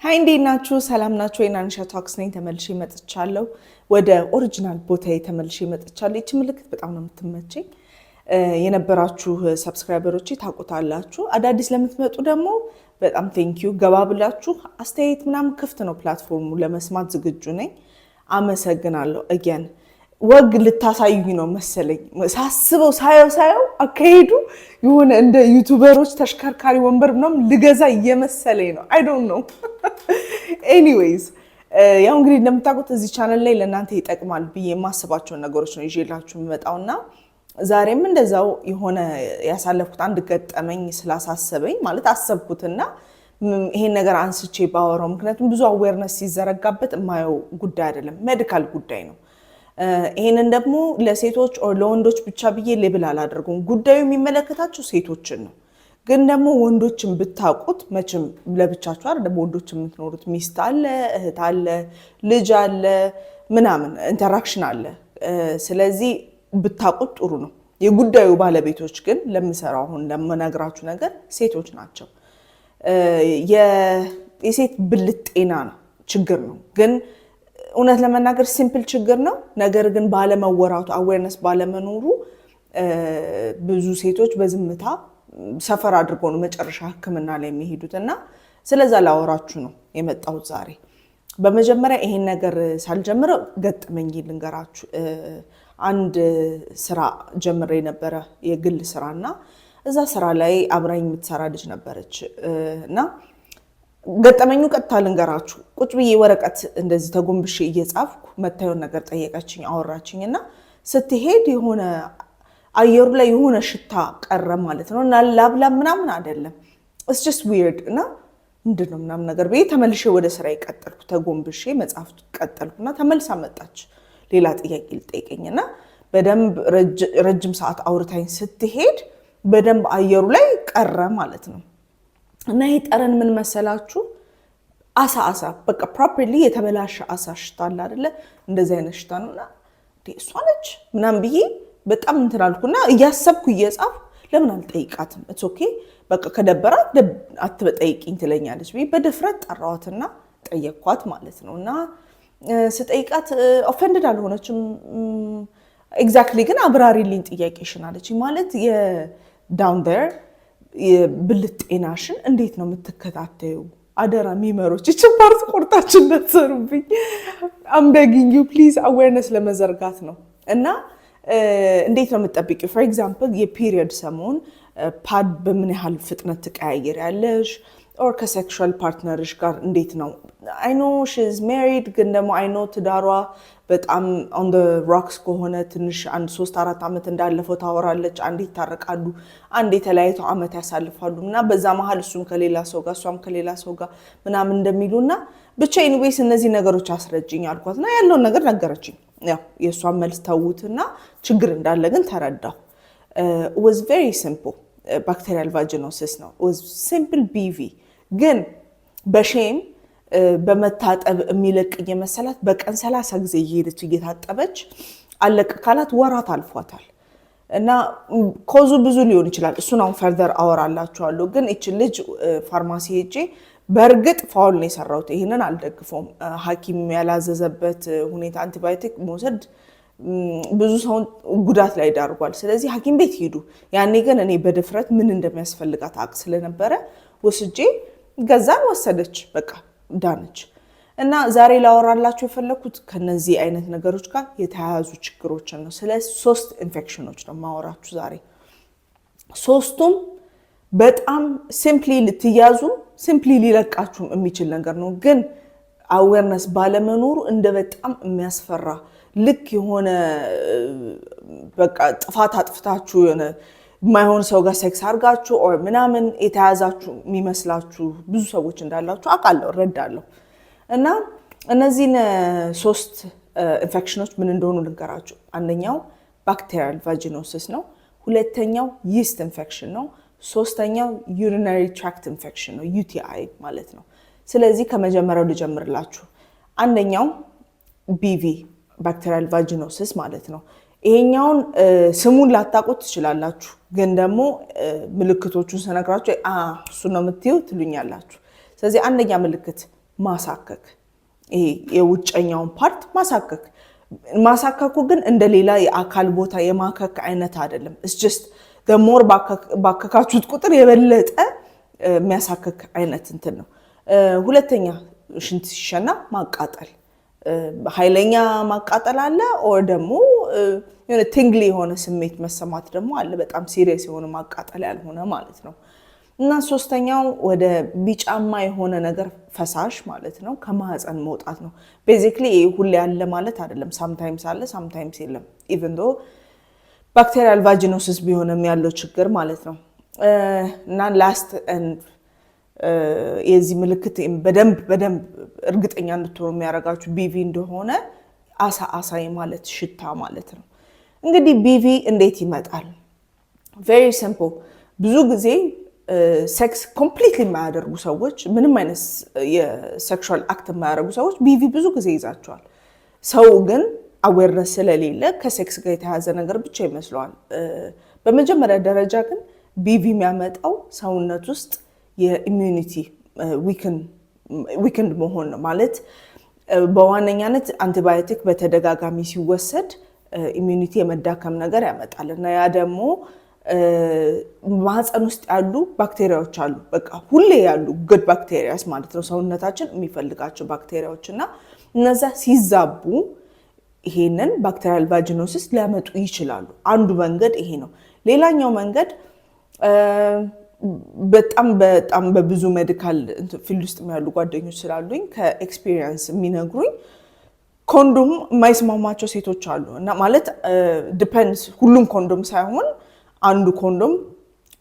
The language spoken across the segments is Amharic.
ሃይ እንዴት ናችሁ? ሰላም ናችሁ? የናንሻ ቶክስ ነኝ። ተመልሼ መጥቻለሁ። ወደ ኦሪጂናል ቦታዬ ተመልሼ መጥቻለሁ። እቺ ምልክት በጣም ነው የምትመቸኝ። የነበራችሁ ሰብስክራይበሮቼ ታውቁታላችሁ። አዳዲስ ለምትመጡ ደግሞ በጣም ቴንኪዩ። ገባ ብላችሁ አስተያየት ምናምን ክፍት ነው ፕላትፎርሙ፣ ለመስማት ዝግጁ ነኝ። አመሰግናለሁ። አገን ወግ ልታሳዩኝ ነው መሰለኝ። ሳስበው ሳየው አካሄዱ የሆነ እንደ ዩቲዩበሮች ተሽከርካሪ ወንበር ምናምን ልገዛ እየመሰለኝ ነው። አይ ዶንት ኖ ኤኒዌይስ ያው እንግዲህ እንደምታውቁት እዚህ ቻናል ላይ ለእናንተ ይጠቅማል ብዬ የማስባቸውን ነገሮች ነው ይዤላችሁ የምመጣውና ዛሬም እንደዛው የሆነ ያሳለፍኩት አንድ ገጠመኝ ስላሳሰበኝ ማለት አሰብኩትና ይሄን ነገር አንስቼ ባወራው፣ ምክንያቱም ብዙ አዌርነስ ሲዘረጋበት የማየው ጉዳይ አይደለም፣ ሜዲካል ጉዳይ ነው። ይሄንን ደግሞ ለሴቶች ኦር ለወንዶች ብቻ ብዬ ሌብል አላደርጉም። ጉዳዩ የሚመለከታቸው ሴቶችን ነው። ግን ደግሞ ወንዶችን ብታውቁት መቼም ለብቻችሁ አይደለም ወንዶች የምትኖሩት፣ ሚስት አለ፣ እህት አለ፣ ልጅ አለ፣ ምናምን ኢንተራክሽን አለ። ስለዚህ ብታውቁት ጥሩ ነው። የጉዳዩ ባለቤቶች ግን ለምሰራው አሁን ለምነግራችሁ ነገር ሴቶች ናቸው። የሴት ብልት ጤና ነው ችግር ነው። ግን እውነት ለመናገር ሲምፕል ችግር ነው። ነገር ግን ባለመወራቱ አዌርነስ ባለመኖሩ ብዙ ሴቶች በዝምታ ሰፈር አድርገው ነው መጨረሻ ሕክምና ላይ የሚሄዱት እና ስለዛ ላወራችሁ ነው የመጣሁት ዛሬ። በመጀመሪያ ይሄን ነገር ሳልጀምረው ገጠመኝ ልንገራችሁ። አንድ ስራ ጀምሬ ነበረ፣ የግል ስራና እዛ ስራ ላይ አብራኝ የምትሰራ ልጅ ነበረች እና ገጠመኙ ቀጥታ ልንገራችሁ። ቁጭ ብዬ ወረቀት እንደዚህ ተጎንብሼ እየጻፍኩ መታየውን ነገር ጠየቀችኝ፣ አወራችኝ እና ስትሄድ የሆነ አየሩ ላይ የሆነ ሽታ ቀረ ማለት ነው እና ላብላብ ምናምን አይደለም it's just weird እና ምንድነው ምናምን ነገር ብዬ ተመልሼ ወደ ስራ ቀጠልኩ። ተጎንብሼ መጻፍ ቀጠልኩና ተመልሳ መጣች ሌላ ጥያቄ ልጠይቀኝና በደንብ ረጅም ሰዓት አውርታኝ ስትሄድ በደንብ አየሩ ላይ ቀረ ማለት ነው። እና ይሄ ጠረን ምን መሰላችሁ? አሳ በቃ ፕሮፐርሊ የተበላሸ አሳ ሽታ አለ አይደለ? እንደዚህ አይነት ሽታ ነውና እሷ ነች ምናምን ብዬ በጣም እንትን አልኩና እያሰብኩ እየጻፍኩ ለምን አልጠይቃትም? ኢትስ ኦኬ በቃ ከደበራት አትጠይቂኝ ትለኛለች ብዬ በድፍረት ጠራዋትና ጠየቅኳት ማለት ነው። እና ስጠይቃት ኦፌንድድ አልሆነችም። ኤግዛክትሊ ግን አብራሪልኝ ጥያቄሽን አለች። ማለት የዳውን ዴር የብልት ጤናሽን እንዴት ነው የምትከታተዩ? አደራ ሚመሮች ይችን ፓርት ቆርጣችን እንዳትሰሩብኝ አም ቤጊንግ ዩ ፕሊዝ። አዌርነስ ለመዘርጋት ነው። እና እንዴት ነው የምትጠብቂው? ፎር ኤግዛምፕል የፒሪየድ ሰሞን ፓድ በምን ያህል ፍጥነት ትቀያየሪያለሽ? ኦር ከሴክሹዋል ፓርትነርሽ ጋር እንዴት ነው? አይ ኖ ሺ ኢዝ ሜሪድ፣ ግን ደግሞ አይ ኖ ትዳሯ በጣም ኦን ዘ ሮክስ ከሆነ ትንሽ 1-3-4 ዓመት እንዳለፈው ታወራለች። አንዴ ይታረቃሉ፣ አንዴ ተለያይተው ዓመት ያሳልፋሉ እና በዛ መሀል እሱም ከሌላ ሰው ጋር እሷም ከሌላ ሰው ጋር ምናምን እንደሚሉና ብቻ ኢኒዌይስ እነዚህ ነገሮች አስረጅኝ አልኳትና ያለውን ነገር ነገረችኝ። ያው የእሷን መልስ ተዉትና ችግር እንዳለ ግን ተረዳሁ። was very simple ባክቴሪያል ቫጂኖሲስ ነው። was simple BV ግን በሼም በመታጠብ የሚለቅ የመሰላት በቀን 30 ጊዜ እየሄደች እየታጠበች አለቅ ካላት ወራት አልፏታል። እና ኮዙ ብዙ ሊሆን ይችላል። እሱን አሁን ፈርደር አወራላችኋለሁ። ግን እቺ ልጅ ፋርማሲ ሄጄ በእርግጥ ፋውል ነው የሰራሁት፣ ይሄንን አልደግፈውም። ሐኪም ያላዘዘበት ሁኔታ አንቲባዮቲክ መውሰድ ብዙ ሰውን ጉዳት ላይ ዳርጓል። ስለዚህ ሐኪም ቤት ሄዱ። ያኔ ግን እኔ በድፍረት ምን እንደሚያስፈልጋት አቅ ስለነበረ ወስጄ ገዛን፣ ወሰደች፣ በቃ ዳነች። እና ዛሬ ላወራላችሁ የፈለኩት ከነዚህ አይነት ነገሮች ጋር የተያያዙ ችግሮችን ነው። ስለ 3 ኢንፌክሽኖች ነው ማወራችሁ ዛሬ። ሶስቱም በጣም ሲምፕሊ ልትያዙ ሲምፕሊ ሊለቃችሁ የሚችል ነገር ነው። ግን አዌርነስ ባለመኖሩ እንደ በጣም የሚያስፈራ ልክ የሆነ በቃ ጥፋት አጥፍታችሁ የሆነ የማይሆን ሰው ጋር ሴክስ አድርጋችሁ ኦር ምናምን የተያዛችሁ የሚመስላችሁ ብዙ ሰዎች እንዳላችሁ አውቃለሁ፣ እረዳለሁ። እና እነዚህን 3 ኢንፌክሽኖች ምን እንደሆኑ ልንገራችሁ። አንደኛው ባክቴሪያል ቫጂኖሲስ ነው። ሁለተኛው ይስት ኢንፌክሽን ነው። ሶስተኛው ዩሪናሪ ትራክት ኢንፌክሽን ነው፣ UTI ማለት ነው። ስለዚህ ከመጀመሪያው ልጀምርላችሁ። አንደኛው BV ባክቴሪያል ቫጂኖሲስ ማለት ነው። ይሄኛውን ስሙን ላታውቁት ትችላላችሁ፣ ግን ደግሞ ምልክቶቹን ስነግራችሁ እሱ ነው የምትዩ ትሉኛላችሁ። ስለዚህ አንደኛ ምልክት ማሳከክ፣ ይሄ የውጨኛውን ፓርት ማሳከኩ ግን እንደሌላ የአካል ቦታ የማከክ አይነት አይደለም። it's just the more ባከካችሁት ቁጥር የበለጠ የሚያሳክክ አይነት እንትን ነው። ሁለተኛ ሽንት ሲሸና ማቃጠል፣ ኃይለኛ ማቃጠል አለ ኦር ደግሞ የሆነ ቲንግሊ የሆነ ስሜት መሰማት ደግሞ አለ። በጣም ሲሪየስ የሆነ ማቃጠል ያልሆነ ማለት ነው። እና ሶስተኛው ወደ ቢጫማ የሆነ ነገር ፈሳሽ ማለት ነው ከማህፀን መውጣት ነው። ቤዚክሊ ይሄ ሁሌ ያለ ማለት አይደለም። ሳምታይምስ አለ ሳምታይምስ የለም። ኢቭን ዶ ባክቴሪያል ቫጂኖሲስ ቢሆንም ያለው ችግር ማለት ነው። እና ላስት የዚህ ምልክት በደንብ እርግጠኛ እንድትሆኑ የሚያደርጋችሁ ቢቪ እንደሆነ አሳ ማለት ሽታ ማለት ነው። እንግዲህ ቢቪ እንዴት ይመጣል? ቬሪ ሲምፕል። ብዙ ጊዜ ሴክስ ኮምፕሊትሊ የማያደርጉ ሰዎች፣ ምንም አይነት የሴክሹዋል አክት የማያደርጉ ሰዎች ቢቪ ብዙ ጊዜ ይዛቸዋል። ሰው ግን አዌርነስ ስለሌለ ከሴክስ ጋር የተያዘ ነገር ብቻ ይመስለዋል። በመጀመሪያ ደረጃ ግን ቢቪ የሚያመጣው ሰውነት ውስጥ የኢሚዩኒቲ ዊክንድ መሆን ነው። ማለት በዋነኛነት አንቲባዮቲክ በተደጋጋሚ ሲወሰድ ኢሚዩኒቲ የመዳከም ነገር ያመጣል እና ያ ደግሞ ማህፀን ውስጥ ያሉ ባክቴሪያዎች አሉ፣ በቃ ሁሌ ያሉ ጉድ ባክቴሪያስ ማለት ነው፣ ሰውነታችን የሚፈልጋቸው ባክቴሪያዎች እና እነዛ ሲዛቡ ይሄንን ባክቴሪያል ቫጂኖሲስ ሊያመጡ ይችላሉ። አንዱ መንገድ ይሄ ነው። ሌላኛው መንገድ በጣም በብዙ ሜዲካል ፊልድ ውስጥ ያሉ ጓደኞች ስላሉኝ ከኤክስፒሪየንስ የሚነግሩኝ ኮንዶም የማይስማማቸው ሴቶች አሉ እና ማለት ዲፔንድስ፣ ሁሉም ኮንዶም ሳይሆን አንዱ ኮንዶም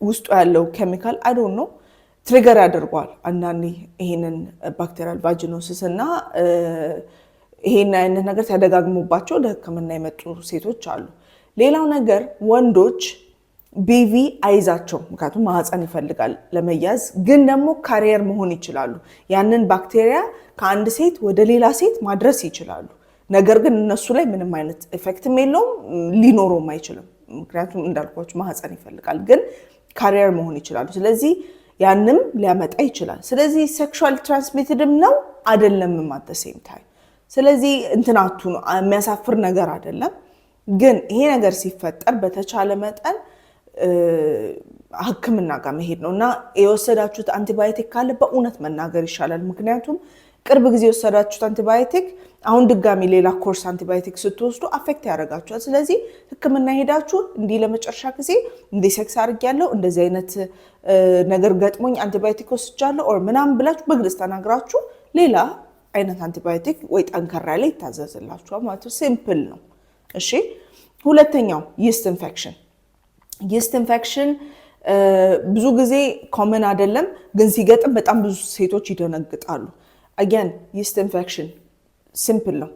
ውስጡ ያለው ኬሚካል አይ ዶንት ኖ ትሪገር ያደርገዋል አንዳንዴ ይሄንን ባክቴሪያል ቫጂኖሲስ እና ይሄን አይነት ነገር ተደጋግሞባቸው ወደ ሕክምና የመጡ ሴቶች አሉ። ሌላው ነገር ወንዶች ቢቪ አይዛቸው፣ ምክንያቱም ማህፀን ይፈልጋል ለመያዝ፣ ግን ደግሞ ካሪየር መሆን ይችላሉ። ያንን ባክቴሪያ ከአንድ ሴት ወደ ሌላ ሴት ማድረስ ይችላሉ። ነገር ግን እነሱ ላይ ምንም አይነት ኢፌክትም የለውም፣ ሊኖረውም አይችልም። ምክንያቱም እንዳልኳችሁ ማህፀን ይፈልጋል፣ ግን ካሪየር መሆን ይችላሉ። ስለዚህ ያንም ሊያመጣ ይችላል። ስለዚህ ሴክሹዋል ትራንስሚትድም ነው አይደለም at the same time። ስለዚህ እንትናቱ ነው የሚያሳፍር ነገር አይደለም። ግን ይሄ ነገር ሲፈጠር በተቻለ መጠን ህክምና ጋር መሄድ ነው እና የወሰዳችሁት አንቲባዮቲክ ካለ በእውነት መናገር ይሻላል። ምክንያቱም ቅርብ ጊዜ የወሰዳችሁት አንቲባዮቲክ አሁን ድጋሚ ሌላ ኮርስ አንቲባዮቲክ ስትወስዱ አፌክት ያደርጋችኋል። ስለዚህ ህክምና ሄዳችሁ እንዲህ ለመጨረሻ ጊዜ እንዲህ ሴክስ አድርጌያለሁ፣ እንደዚህ አይነት ነገር ገጥሞኝ አንቲባዮቲክ ወስጃለሁ ኦር ምናምን ብላችሁ በግልጽ ተናግራችሁ ሌላ አይነት አንቲባዮቲክ ወይ ጠንከራ ላይ ይታዘዝላችኋል ማለት ነው። ሲምፕል ነው። እሺ፣ ሁለተኛው ይስት ኢንፌክሽን። ይስት ኢንፌክሽን ብዙ ጊዜ ኮመን አይደለም፣ ግን ሲገጥም በጣም ብዙ ሴቶች ይደነግጣሉ። አጋን ይስት ኢንፌክሽን ሲምፕል ነው።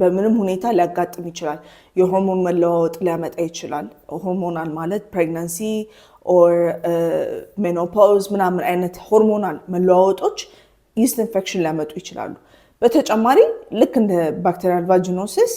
በምንም ሁኔታ ሊያጋጥም ይችላል። የሆርሞን መለዋወጥ ሊያመጣ ይችላል። ሆርሞናል ማለት ፕሬግናንሲ ኦር ሜኖፖዝ ምናምን አይነት ሆርሞናል መለዋወጦች ይስት ኢንፌክሽን ሊያመጡ ይችላሉ። በተጨማሪ ልክ እንደ ባክቴሪያል ቫጂኖሲስ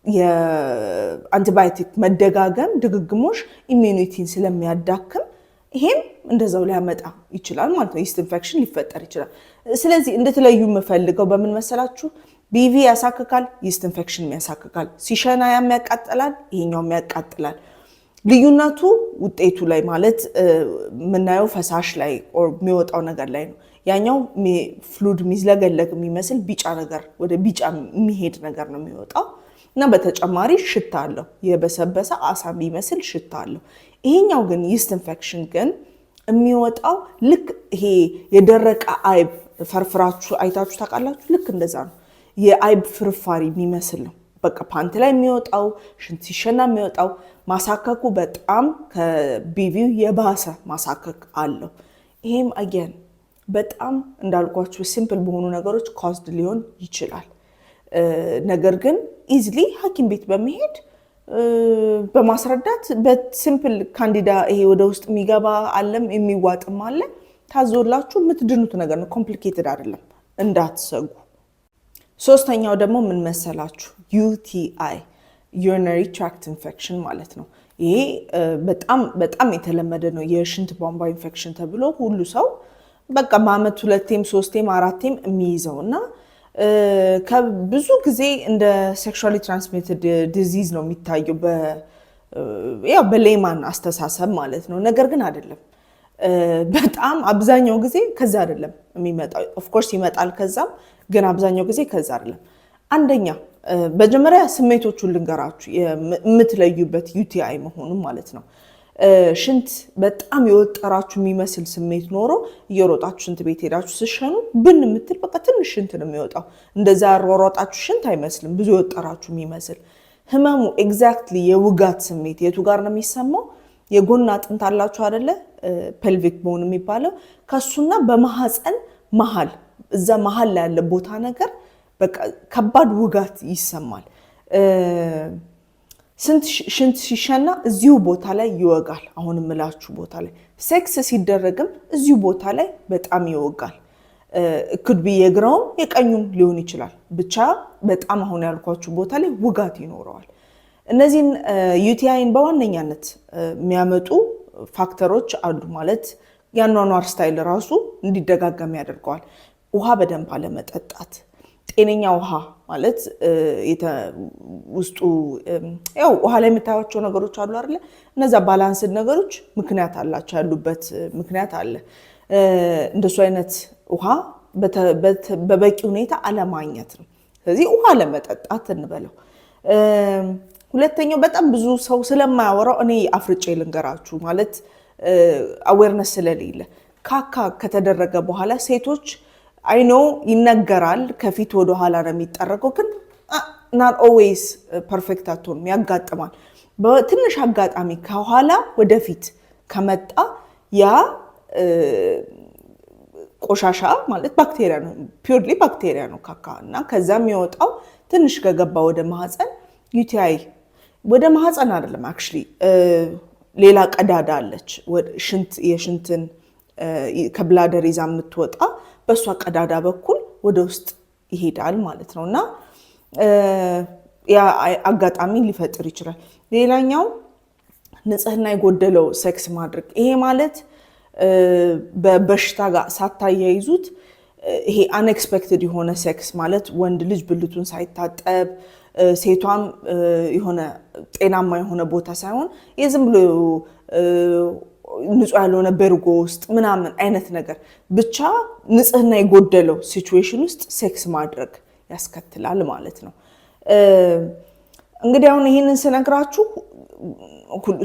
የአንቲባዮቲክ መደጋገም ድግግሞሽ ኢሚዩኒቲን ስለሚያዳክም ይሄም እንደዛው ሊያመጣ ይችላል ማለት ነው። ይስት ኢንፌክሽን ሊፈጠር ይችላል። ስለዚህ እንደተለዩ የምፈልገው በምን መሰላችሁ? ቢቪ ያሳክካል፣ ይስት ኢንፌክሽን ያሳክካል። ሲሸና ያቃጥላል፣ ይሄኛው ያቃጥላል። ልዩነቱ ውጤቱ ላይ ማለት የምናየው ፈሳሽ ላይ ኦር የሚወጣው ነገር ላይ ነው። ያኛው ፍሉድ ሚዝለገለግ የሚመስል ቢጫ ነገር ወደ ቢጫ የሚሄድ ነገር ነው የሚወጣው እና በተጨማሪ ሽታ አለው። የበሰበሰ አሳ የሚመስል ሽታ አለው። ይሄኛው ግን ይስት ኢንፌክሽን ግን የሚወጣው ልክ ይሄ የደረቀ አይብ ፈርፍራችሁ አይታችሁ ታውቃላችሁ? ልክ እንደዛ ነው። የአይብ ፍርፋሪ የሚመስል ነው። በቃ ፓንት ላይ የሚወጣው ሽንት ሲሸና የሚወጣው ማሳከኩ በጣም ከቢቪው የባሰ ማሳከክ አለው። ይሄም አገን በጣም እንዳልኳችሁ ሲምፕል በሆኑ ነገሮች ኮዝድ ሊሆን ይችላል። ነገር ግን ኢዝሊ ሐኪም ቤት በመሄድ በማስረዳት በሲምፕል ካንዲዳ ይሄ ወደ ውስጥ የሚገባ አለም የሚዋጥም አለ ታዞላችሁ የምትድኑት ነገር ነው። ኮምፕሊኬትድ አይደለም፣ እንዳትሰጉ። ሶስተኛው ደግሞ ምን መሰላችሁ? UTI urinary tract infection ማለት ነው። ይሄ በጣም የተለመደ ነው። የሽንት ቧንቧ ኢንፌክሽን ተብሎ ሁሉ ሰው በቃ በአመት 2ቴም 3ቴም 4ቴም የሚይዘውና ከብዙ ጊዜ እንደ ሴክሹዋሊ ትራንስሚትድ ዲዚዝ ነው የሚታየው ያው በሌማን አስተሳሰብ ማለት ነው። ነገር ግን አይደለም። በጣም አብዛኛው ጊዜ ከዛ አይደለም የሚመጣው። ኦፍ ኮርስ ይመጣል ከዛም፣ ግን አብዛኛው ጊዜ ከዛ አይደለም። አንደኛ በመጀመሪያ ስሜቶቹን ልንገራችሁ የምትለዩበት ዩቲአይ መሆኑን ማለት ነው። ሽንት በጣም የወጠራችሁ የሚመስል ስሜት ኖሮ እየሮጣችሁ ሽንት ቤት ሄዳችሁ ስሸኑ ብን የምትል በቃ ትንሽ ሽንት ነው የሚወጣው። እንደዛ ሮጣችሁ ሽንት አይመስልም፣ ብዙ የወጠራችሁ የሚመስል ህመሙ ኤግዛክትሊ የውጋት ስሜት የቱ ጋር ነው የሚሰማው? የጎን አጥንት አላችሁ አይደለ? ፔልቪክ ቦን የሚባለው ከሱና በማህፀን መሃል እዛ መሃል ላይ ያለ ቦታ ነገር በቃ ከባድ ውጋት ይሰማል። ሽንት ሲሸና እዚሁ ቦታ ላይ ይወጋል። አሁን ምላችሁ ቦታ ላይ ሴክስ ሲደረግም እዚሁ ቦታ ላይ በጣም ይወጋል። እክድቢ የግራውም የቀኙም ሊሆን ይችላል። ብቻ በጣም አሁን ያልኳችሁ ቦታ ላይ ውጋት ይኖረዋል። እነዚህን ዩቲአይን በዋነኛነት የሚያመጡ ፋክተሮች አሉ። ማለት ያኗኗር ስታይል ራሱ እንዲደጋገም ያደርገዋል። ውሃ በደንብ አለመጠጣት፣ ጤነኛ ውሃ ማለት ውስጡ ያው ውሃ ላይ የምታዩቸው ነገሮች አሉ አይደለ? እነዛ ባላንስድ ነገሮች ምክንያት አላቸው፣ ያሉበት ምክንያት አለ። እንደሱ አይነት ውሃ በበቂ ሁኔታ አለማግኘት ነው። ስለዚህ ውሃ ለመጠጣት እንበለው። ሁለተኛው በጣም ብዙ ሰው ስለማያወራው እኔ አፍርጬ ልንገራችሁ፣ ማለት አዌርነስ ስለሌለ ካካ ከተደረገ በኋላ ሴቶች አይኖ ይነገራል፣ ከፊት ወደ ኋላ ነው የሚጠረገው፣ ግን not always perfect አትሆንም፣ ያጋጥማል። በትንሽ አጋጣሚ ከኋላ ወደፊት ከመጣ ያ ቆሻሻ ማለት ባክቴሪያ ነው፣ ፒውርሊ ባክቴሪያ ነው ካካ። እና ከዛ የሚወጣው ትንሽ ከገባ ወደ ማህፀን ዩቲአይ፣ ወደ ማህፀን አይደለም አክቹሊ ሌላ ቀዳዳ አለች፣ የሽንትን ከብላደር ይዛ የምትወጣ በሷ ቀዳዳ በኩል ወደ ውስጥ ይሄዳል ማለት ነው። እና ያ አጋጣሚ ሊፈጥር ይችላል። ሌላኛው ንጽህና የጎደለው ሴክስ ማድረግ። ይሄ ማለት በበሽታ ጋር ሳታያይዙት ይሄ አንኤክስፔክትድ የሆነ ሴክስ ማለት ወንድ ልጅ ብልቱን ሳይታጠብ ሴቷም የሆነ ጤናማ የሆነ ቦታ ሳይሆን የዝም ብሎ ንጹህ ያልሆነ በርጎ ውስጥ ምናምን አይነት ነገር ብቻ ንጽህና የጎደለው ሲቹዌሽን ውስጥ ሴክስ ማድረግ ያስከትላል ማለት ነው። እንግዲህ አሁን ይሄንን ስነግራችሁ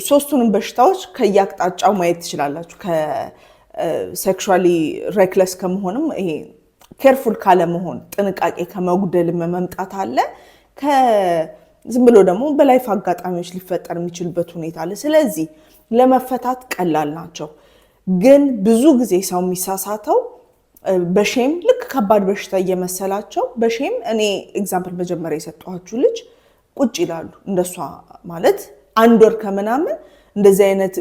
ሶስቱንም በሽታዎች ከያቅጣጫው ማየት ትችላላችሁ። ከሴክሹዋሊ ሬክለስ ከመሆንም ይሄ ኬርፉል ካለመሆን ጥንቃቄ ከመጉደል መምጣት አለ። ከዝም ብሎ ደግሞ በላይፍ አጋጣሚዎች ሊፈጠር የሚችልበት ሁኔታ አለ። ስለዚህ ለመፈታት ቀላል ናቸው። ግን ብዙ ጊዜ ሰው የሚሳሳተው በሼም ልክ ከባድ በሽታ እየመሰላቸው በሼም እኔ ኤግዛምፕል መጀመሪያ የሰጠኋችሁ ልጅ ቁጭ ይላሉ። እንደሷ ማለት 1 ወር ከምናምን እንደዚህ አይነት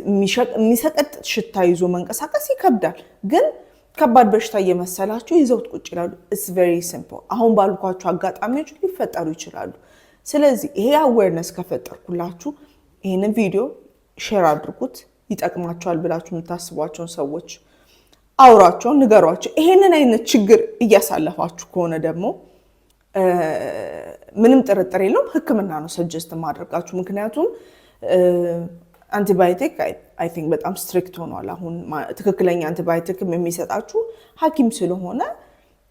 የሚሰቀጥ ሽታ ይዞ መንቀሳቀስ ይከብዳል። ግን ከባድ በሽታ እየመሰላቸው ይዘውት ቁጭ ይላሉ። ኢትስ ቬሪ ሲምፕል። አሁን ባልኳችሁ አጋጣሚዎች ሊፈጠሩ ይችላሉ። ስለዚህ ይሄ አዌርነስ ከፈጠርኩላችሁ ይሄንን ቪዲዮ ሼር አድርጉት። ይጠቅማቸዋል ብላችሁ የምታስቧቸውን ሰዎች አውሯቸው፣ ንገሯቸው። ይሄንን አይነት ችግር እያሳለፋችሁ ከሆነ ደግሞ ምንም ጥርጥር የለውም ሕክምና ነው ሰጀስት ማድረጋችሁ። ምክንያቱም አንቲባዮቲክ አይ ቲንክ በጣም ስትሪክት ሆኗል። አሁን ትክክለኛ አንቲባዮቲክ የሚሰጣችሁ ሐኪም ስለሆነ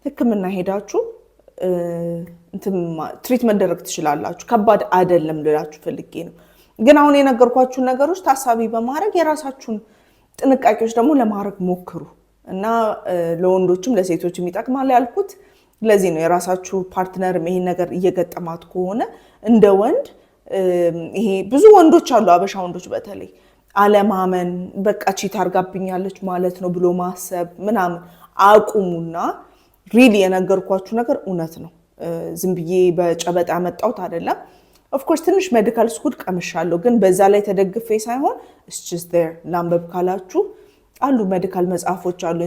ሕክምና ሄዳችሁ ትሪት መደረግ ትችላላችሁ። ከባድ አይደለም ልላችሁ ፈልጌ ነው። ግን አሁን የነገርኳችሁ ነገሮች ታሳቢ በማድረግ የራሳችሁን ጥንቃቄዎች ደግሞ ለማድረግ ሞክሩ እና ለወንዶችም ለሴቶችም ይጠቅማል ያልኩት ለዚህ ነው። የራሳችሁ ፓርትነር ይሄን ነገር እየገጠማት ከሆነ እንደ ወንድ ይሄ ብዙ ወንዶች አሉ፣ አበሻ ወንዶች በተለይ አለማመን፣ በቃ ቺት አርጋብኛለች ማለት ነው ብሎ ማሰብ ምናምን አቁሙና ሪሊ የነገርኳችሁ ነገር እውነት ነው። ዝም ብዬ በጨበጣ ያመጣሁት አይደለም። ኦፍ ኮርስ ትንሽ ሜዲካል ስኩል ቀምሻለሁ፣ ግን በዛ ላይ ተደግፌ ሳይሆን it's just there ላንበብ ካላችሁ አሉ ሜዲካል መጽሐፎች አሉ።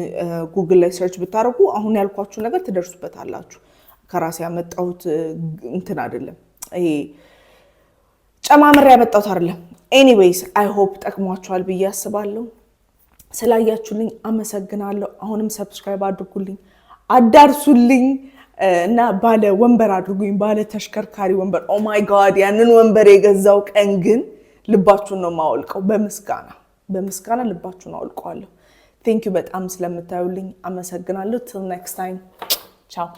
ጉግል ላይ ሰርች ብታረጉ አሁን ያልኳችሁ ነገር ትደርሱበታላችሁ። ከራሴ ያመጣሁት እንትን አይደለም፣ ይሄ ጨማምሬ ያመጣሁት አይደለም። ኤኒዌይስ አይ ሆፕ ጠቅሟችኋል ብዬ አስባለሁ። ስላያችሁልኝ አመሰግናለሁ። አሁንም ሰብስክራይብ አድርጉልኝ፣ አዳርሱልኝ እና ባለ ወንበር አድርጉኝ፣ ባለ ተሽከርካሪ ወንበር። ኦ ማይ ጋድ ያንን ወንበር የገዛው ቀን ግን ልባችሁን ነው ማወልቀው። በምስጋና ልባችሁን አወልቀዋለሁ። ቴንክ ዩ በጣም ስለምታዩልኝ አመሰግናለሁ። till next time ቻው